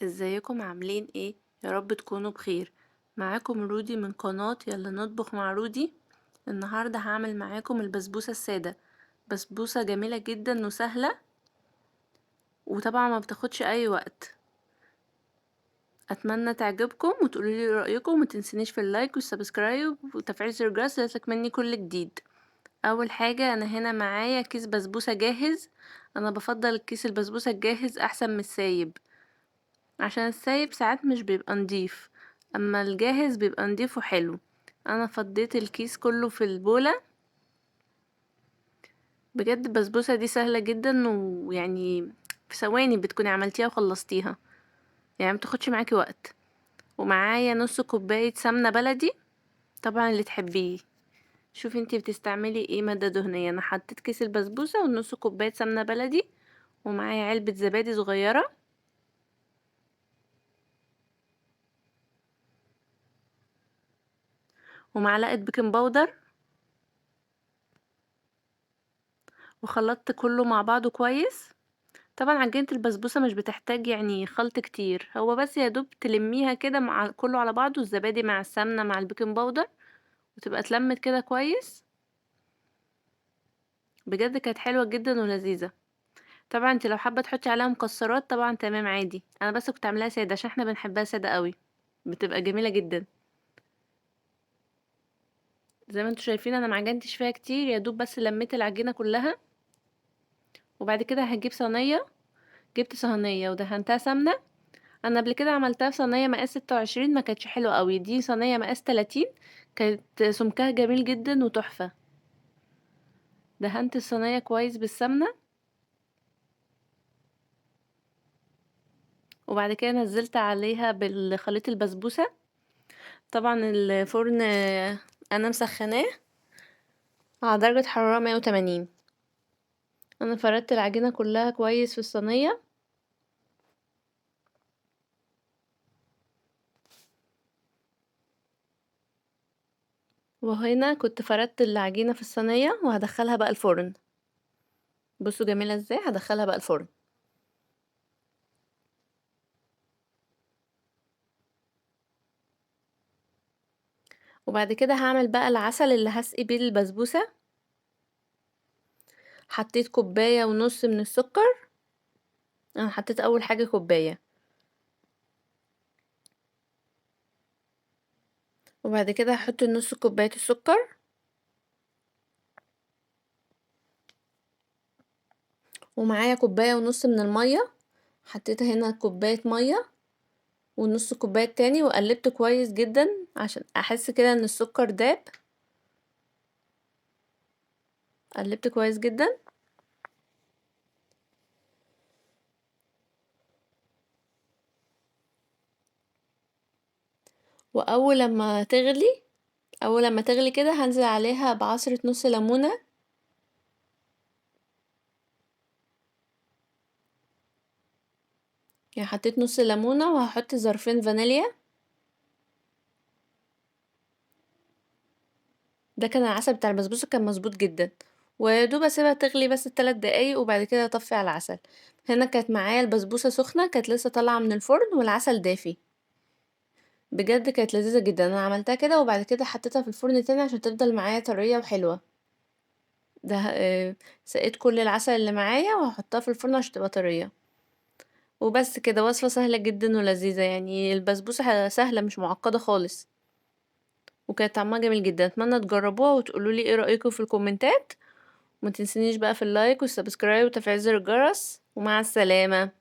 ازيكم عاملين ايه؟ يا رب تكونوا بخير. معاكم رودي من قناة يلا نطبخ مع رودي. النهاردة هعمل معاكم البسبوسة السادة. بسبوسة جميلة جدا وسهلة، وطبعا ما بتاخدش اي وقت. اتمنى تعجبكم وتقولوا لي رأيكم، وما تنسونيش في اللايك والسبسكرايب وتفعيل زر الجرس ليصلك مني كل جديد. اول حاجة انا هنا معايا كيس بسبوسة جاهز. انا بفضل الكيس البسبوسة الجاهز احسن من السايب، عشان السايب ساعات مش بيبقى نضيف، اما الجاهز بيبقى نضيف وحلو. انا فضيت الكيس كله في البولة. بجد البسبوسة دي سهلة جدا، ويعني في ثواني بتكوني عملتيها وخلصتيها، يعني متاخدش معاكي وقت. ومعايا نص كوباية سمنة بلدي، طبعا اللي تحبيه. شوفي انتي بتستعملي ايه مادة دهنية. انا حطيت كيس البسبوسة ونص كوباية سمنة بلدي، ومعايا علبة زبادي صغيرة، ومعلقة بيكنج باودر. وخلطت كله مع بعضه كويس. طبعا عجينة البسبوسة مش بتحتاج يعني خلط كتير، هو بس يا دوب تلميها كده مع كله على بعضه، الزبادي مع السمنة مع البيكنج باودر، وتبقى اتلمت كده كويس. بجد كانت حلوة جدا ولذيذة. طبعا انت لو حابة تحطي عليها مكسرات طبعا تمام عادي، انا بس كنت عاملاها سادة عشان احنا بنحبها سادة قوي، بتبقى جميلة جدا. زي ما انتوا شايفين انا معجنتش فيها كتير، يا دوب بس لميت العجينة كلها. وبعد كده هجيب صينية. جبت صينية ودهنتها سمنة. انا قبل كده عملتها في صينيه مقاس 26، ما كانتش حلوه قوي. دي صينيه مقاس 30، كانت سمكها جميل جدا وتحفه. دهنت الصينيه كويس بالسمنه، وبعد كده نزلت عليها بالخليط البسبوسه. طبعا الفرن انا مسخناه على درجه حراره 180. انا فردت العجينه كلها كويس في الصينيه، وهنا كنت فردت العجينه في الصينيه وهدخلها بقى الفرن. بصوا جميله ازاي، هدخلها بقى الفرن. وبعد كده هعمل بقى العسل اللي هسقي بيه البسبوسه. حطيت كوباية ونص من السكر. انا حطيت اول حاجة كوباية، وبعد كده هحط نص كوباية السكر. ومعايا كوباية ونص من المية، حطيت هنا كوباية مية ونص كوباية تاني، وقلبت كويس جدا عشان احس كده ان السكر داب. قلبت كويس جدا. واول لما تغلي كده هنزل عليها بعصرة نص ليمونة. يعني حطيت نص ليمونة، وهحط ظرفين فانيليا. ده كان العسل بتاع البسبوسة، كان مظبوط جدا. ويدوب اسيبها تغلي بس 3 دقايق، وبعد كده اطفي على العسل. هنا كانت معايا البسبوسة سخنة، كانت لسه طالعة من الفرن والعسل دافي. بجد كانت لذيذة جدا. انا عملتها كده وبعد كده حطيتها في الفرن تاني عشان تفضل معايا طرية وحلوة. ده سقيت كل العسل اللي معايا وهحطها في الفرن عشان تبقى طرية. وبس كده، وصفة سهلة جدا ولذيذة، يعني البسبوسة سهلة مش معقدة خالص. وكانت طعمها جميل جدا. اتمنى تجربوها وتقولولي ايه رأيكم في الكومنتات. وما تنسونيش بقى في اللايك والسبسكرايب وتفعيل زر الجرس. ومع السلامة.